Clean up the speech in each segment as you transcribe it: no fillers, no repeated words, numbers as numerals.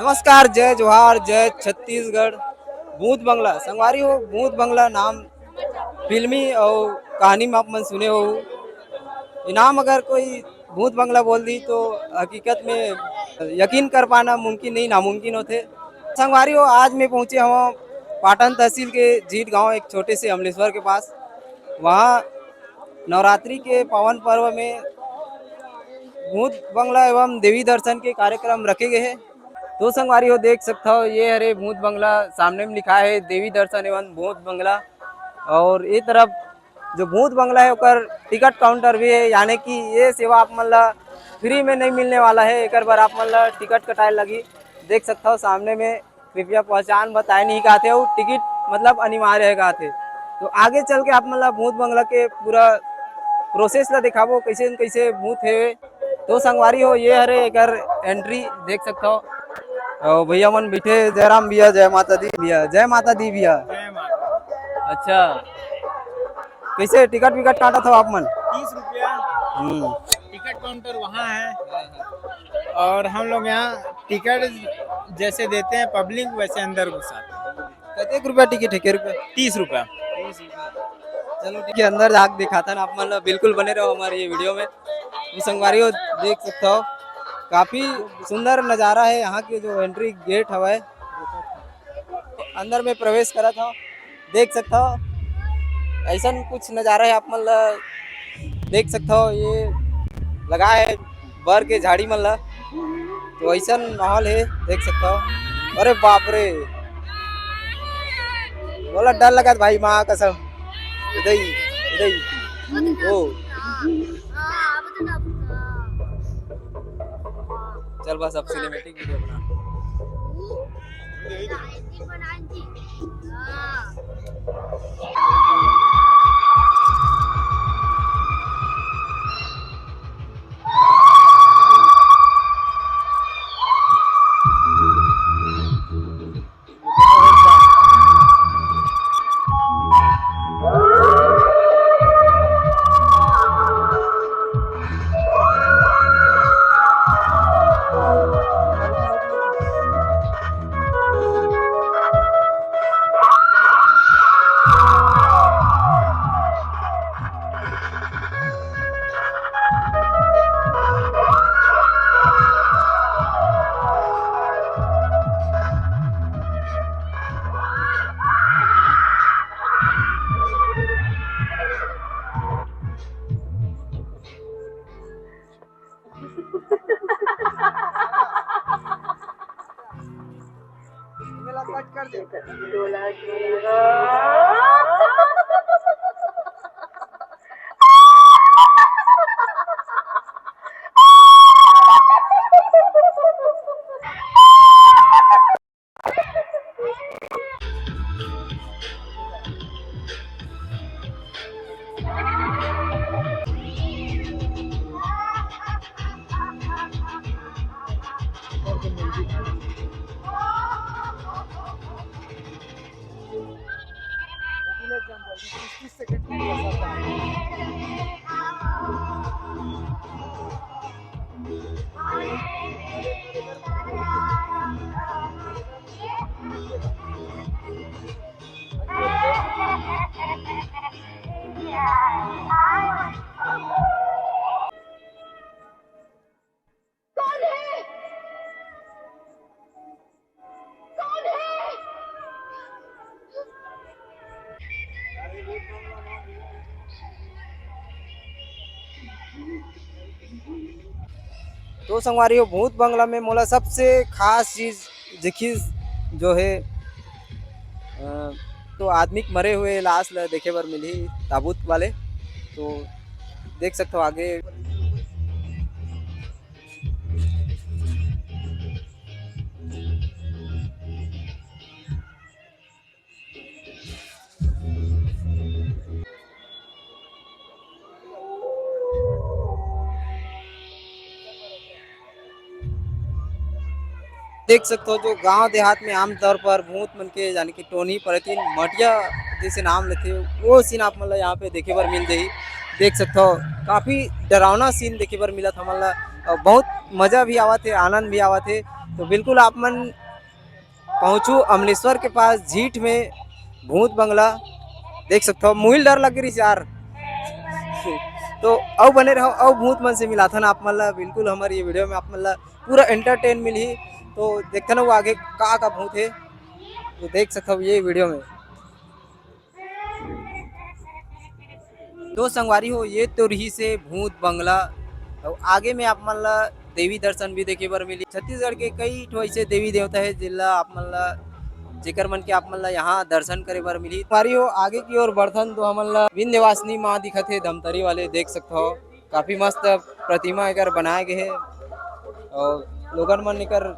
नमस्कार, जय जोहार, जय छत्तीसगढ़। भूत बंगला संगवारी हो। भूत बंगला नाम फिल्मी और कहानी में आप मन सुने हो। इनाम अगर कोई भूत बंगला बोल दी तो हकीकत में यकीन कर पाना मुमकिन नहीं, नामुमकिन होते। संगवारी हो, आज मैं पहुंचे हूँ पाटन तहसील के जीत गांव, एक छोटे से अमलेश्वर के पास। वहाँ नवरात्रि के पावन पर्व में भूत बंगला एवं देवी दर्शन के कार्यक्रम रखे गए हैं। तो संगवारी हो, देख सकता हो ये हरे भूत बंगला, सामने में लिखा है देवी दर्शन एवं भूत बंगला। और ये तरफ जो भूत बंगला है उकर टिकट काउंटर भी है, यानी कि ये सेवा आप मन ला फ्री में नहीं मिलने वाला है। एक बार आप मन ला टिकट कटाए लगी। देख सकता हो सामने में कृपया पहचान बताए नहीं कहते हो, टिकट मतलब अनिवार्य है कहते। तो आगे चल के आप मन ला भूत बंगला के पूरा प्रोसेस ला दिखाबो कैसे न कैसे भूत है। तो संगवारी हो, ये हरे एक एंट्री देख सकता हो। और भैया मन बैठे, जयराम भैया, जय माता दी भैया, जय माता दी भैया। जय माता। अच्छा, कैसे टिकट विकट काटा था आप मन? 30 रुपया। हम्म। टिकट काउंटर वहाँ है और हम लोग यहाँ टिकट जैसे देते हैं पब्लिक वैसे अंदर घुसाते हैं। कितने रुपया टिकट है? क्या रुपया? 30 रुपया। 30 रुपया। चलो ठीक है, अंदर जाके दिखाता ना आप मन। बिल्कुल बने रहो हमारे ये वीडियो में। तो संगवारी हो, देख सकता हो काफी सुंदर नज़ारा है यहाँ के। जो एंट्री गेट हवा अंदर में प्रवेश करा था, देख सकता हो ऐसा कुछ नज़ारा है। आप मन देख सकता हो, ये लगा है बर के झाड़ी मन ला, तो ऐसा माहौल है, देख सकता हो। अरे बाप रे, बोला डर लगा था भाई, माँ कसम। इधर ही, इधर ही। ओ चल बस, अब सिनेमेटिक वीडियो बना। कट कर दे। तो संगवारी हो, भूत बंगला में मोला सबसे खास चीज दिखी जो है तो आदमी के मरे हुए लाश ला देखे बर मिली ताबूत वाले। तो देख सकते हो आगे। देख सकते हो जो गांव देहात में आमतौर पर भूत मन के यानी कि टोनी परतीन मटिया जैसे नाम लेते, वो सीन आप मतलब यहाँ पे देखे बर मिल जाही। देख सकते हो काफ़ी डरावना सीन देखे बर मिला था मतलब, बहुत मज़ा भी आवा थे, आनंद भी आवा थे। तो बिल्कुल आप मन पहुँचू अमलेश्वर के पास झीठ में भूत बंगला देख सकते हो। मुहिल डर लग रही यार। तो अब बने रहो, अब भूत मन से मिला था ना आप मतलब बिल्कुल हमारी ये वीडियो में आप मतलब पूरा एंटरटेन मिली। तो देखते ना वो आगे का भूत है, तो देख सकते हो ये वीडियो में। तो संगवारी हो ये तो रही से भूत बंगला। और आगे में आप मतलब देवी दर्शन भी देखे बर मिली। छत्तीसगढ़ के कई ठो ऐसे देवी देवता है जिला आप मतलब जेकर मन के आप मतलब यहाँ दर्शन करे बर मिली। हमारी हो आगे की ओर बढ़थन तो हमन ला विंध्यवासिनी माँ दिखत है धमतरी वाले देख सकते हो। काफी मस्त प्रतिमा एकर बनाए गए है और लोगन मन एकर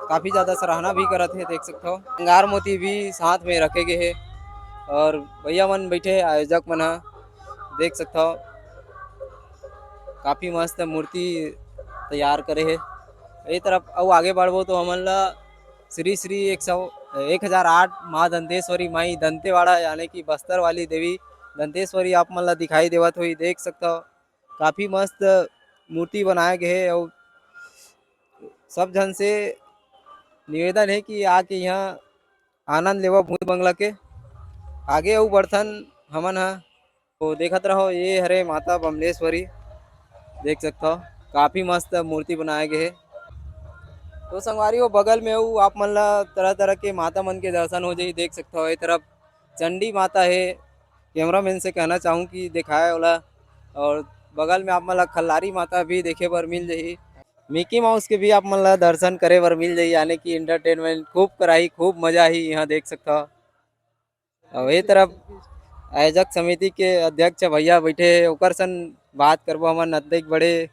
काफी ज्यादा सराहना भी करत है देख सकते हो। अंगार मोती भी साथ में रखे गए है और भैया मन बैठे है आयोजक मन ह देख सकते हो। काफी मस्त मूर्ति तैयार करे है। ये तरफ और आगे बढ़बो तो हमन ला श्री श्री 1008 माँ दंतेश्वरी माई दंतेवाड़ा यानी कि बस्तर वाली देवी दंतेश्वरी आप मन ला दिखाई देवत हुई देख सकते हो। काफी मस्त मूर्ति बनाए गए है और सब जन से निवेदन है कि आके यहाँ आनंद लेवा भूत बंगला के। आगे अउ बढ़थन हमन ह तो देखत रहो ये हरे माता बमलेश्वरी देख सकते हो। काफी मस्त मूर्ति बनाए गए है। तो संगवारी हो बगल में वो आप मन ला तरह तरह के माता मन के दर्शन हो जाई देख सकते हो। ये तरफ चंडी माता है, कैमरामैन से कहना चाहूँ कि दिखाए वाला। और बगल में आप मन ला खल्लारी माता भी देखे बर मिल जाही। मिकी माउस के भी आप मन ला दर्शन करे बर मिल जाही यानी कि एंटरटेनमेंट खूब कराही, खूब मजा ही यहाँ देख सकते हो। और ये तरफ आयोजक समिति के अध्यक्ष भैया बैठे है ओकर सन बात करबो हमन अत्यधिक बड़े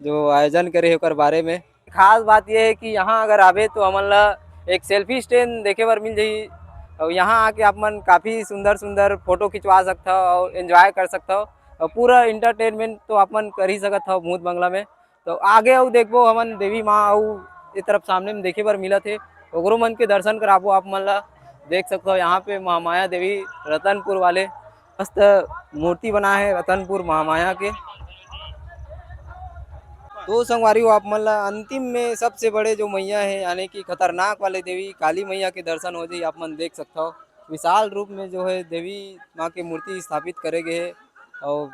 जो आयोजन करे ओकर बारे में। खास बात यह है कि यहाँ अगर आवे तो हमन ला एक सेल्फी स्टैंड देखे बर मिल जाही और यहाँ आके आप मन काफ़ी सुंदर सुंदर फोटो खिंचवा सकते हो और एंजॉय कर सकते हो और पूरा इंटरटेनमेंट तो आप मन कर ही सकते हो भूत बंगला में। तो आगे अउ देखबो हमन देवी माँ अउ ये तरफ सामने में देखे बर मिलत है ओकरो मन के दर्शन कराबो आप मन ला देख सकते हो। यहाँ पे महामाया देवी रतनपुर वाले मस्त मूर्ति बना है रतनपुर महामाया के। तो संगवारी हो आप मन ला अंतिम में सबसे बड़े जो मैया है यानी कि खतरनाक वाले देवी काली मैया के दर्शन हो जाए आप मन देख सकते हो। विशाल रूप में जो है देवी माँ की मूर्ति स्थापित करे गए है और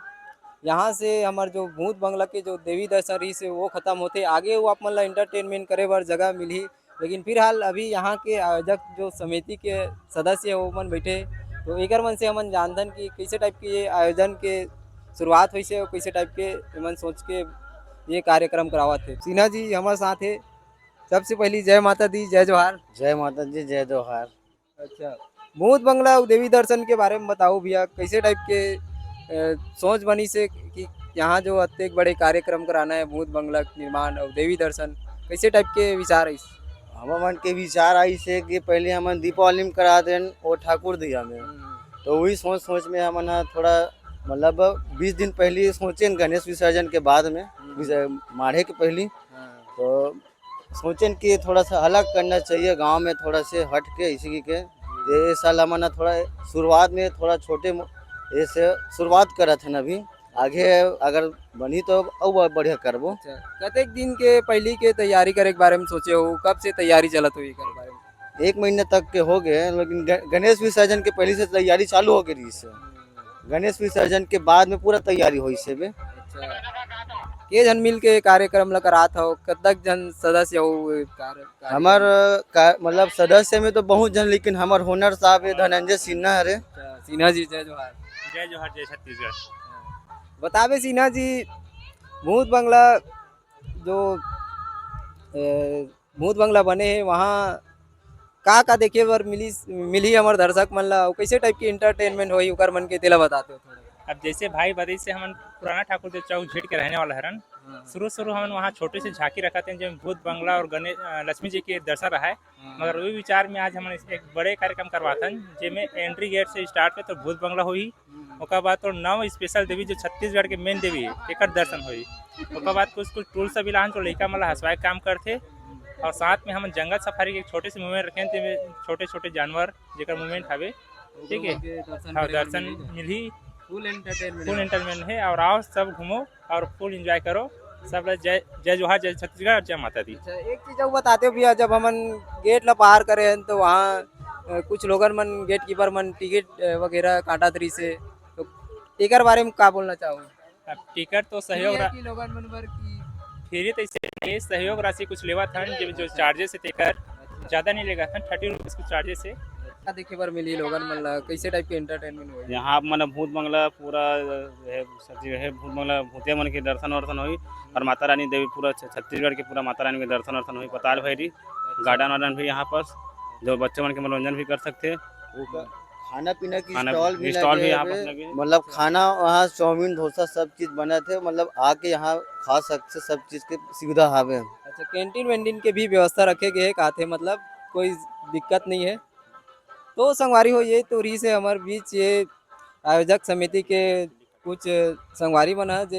यहाँ से हमार जो भूत बंगला के जो देवी दर्शन रही से वो खत्म होते आगे वो आप मन ला इंटरटेनमेंट करे बर जगह मिली। लेकिन फिलहाल अभी यहाँ के आयोजक जो समिति के सदस्य है वो मन बैठे तो एकर मन से हमन जानथन कि कैसे टाइप के ये आयोजन के शुरुआत हुई से और कैसे टाइप के मन सोच के ये कार्यक्रम करावत थे। सिन्हा जी हमारे साथ है। सबसे पहली जय माता दी, जय जोहार। जय माता दी जय जोहार। अच्छा, भूत बंगला और देवी दर्शन के बारे में बताओ भैया कैसे टाइप के सोच बनी से कि यहाँ जो अत्यधिक बड़े कार्यक्रम कराना है भूत बंगला निर्माण और देवी दर्शन कैसे टाइप के विचार है? हम मन के विचार आई से कि पहले हमन दीपावली में करा देन वो ठाकुर दिया में तो वही सोच सोच में हमन थोड़ा मतलब 20 दिन पहले सोचें गणेश विसर्जन के बाद में माढ़े के पहले तो सोचें कि थोड़ा सा अलग करना चाहिए गांव में थोड़ा से हट के इसी के ये साल हमन थोड़ा शुरुआत में थोड़ा छोटे ऐसे शुरुआत करा थे अभी आगे अगर बनी तो और बढ़िया करबो। अच्छा, कतेक दिन के पहले के तैयारी करे के बारे में सोचे हो? कब से तैयारी चलत हुई कर बारे में? 1 महीने तक के हो गए लेकिन गणेश विसर्जन के पहले से तैयारी चालू हो गई से गणेश विसर्जन के बाद में पूरा तैयारी हुई से बे। अच्छा, के जन मिल के कार्यक्रम ला करात हो? कतक जन सदस्य हो हमार मतलब सदस्य में तो बहुत जन लेकिन हमार होनर साहब है धनंजय सिन्हा हरे। सिन्हा जी जय जोहार। जय जोहार जय छत्तीसगढ़। बतावे सिन्हा जी भूत बंगला जो भूत बंगला बने हैं वहाँ का देखे बर मिली हमार दर्शक मन ला कैसे टाइप की इंटरटेनमेंट होई ओकर मन के तेला बताते हो थोड़ा। अब जैसे भाई बदई से हम पुराना ठाकुर देव चौक झीट के रहने वाला हरन शुरू हम वहाँ छोटे से झांकी रखाते हैं जिसमें भूत बंगला और गणेश लक्ष्मी जी के दर्शन रहा है। मगर वही विचार में आज हम एक बड़े कार्यक्रम करवातन जिसमें एंट्री गेट से स्टार्ट पे तो भूत बंगला हुई ओकर बाद तो 9 स्पेशल देवी जो छत्तीसगढ़ के मेन देवी है एक दर्शन हुई ओकर बाद कुछ टूल सब लान तो लड़का मतलब हंसवाए काम करते और साथ में हम जंगल सफारी के एक छोटे से मूवमेंट रखे थे छोटे छोटे जानवर जेकर मूवमेंट हवे ठीक है दर्शन मिली फुल एंटरटेनमेंट है और आओ सब घूमो और फुल एंजॉय करो सब लोग जय जय जोहार, जय छत्तीसगढ़ और जय माता दी। अच्छा एक चीज और बताते हो भैया, जब हमन गेट ला पार करे हन तो वहाँ कुछ लोगन मन गेट कीपर मन टिकट वगैरह काटत रही से, तो एकर बारे में का बोलना चाहो? अब टिकट तो सहयोग की लोगन मन बर की फ्री तो इससे नहीं, सहयोग राशि कुछ लेवा था जो चार्जेस है तेकर ज़्यादा नहीं लेगा था, 30 रुपीज़ कुछ चार्जेस है। का देखे बर मिली लोगन मन ला, कैसे टाइप के एंटरटेनमेंट होई? यहाँ मतलब भूत बंगला पूरा है भूत बंगला भूतिया मन के दर्शन वर्शन हुई और माता रानी देवी पूरा छत्तीसगढ़ के पूरा माता रानी के दर्शन वर्शन हुई। पताल भैरी गार्डन वार्डन भी यहाँ पर जो बच्चे मन के मनोरंजन भी कर सकते हैं। खाना पीना की खाना स्टॉल भी स्टॉल भी लगे यहाँ हुए। पर लगे। मतलब खाना वहाँ चाउमीन डोसा सब चीज बना थे, मतलब आके यहाँ खा सकते, सब चीज के सुविधा हावे। अच्छा कैंटीन वैंटीन के भी व्यवस्था रखे गए काथे, मतलब कोई दिक्कत नहीं है। तो संगवारी हो ये तो रही से हमारे बीच ये आयोजक समिति के कुछ संगवारी बना जे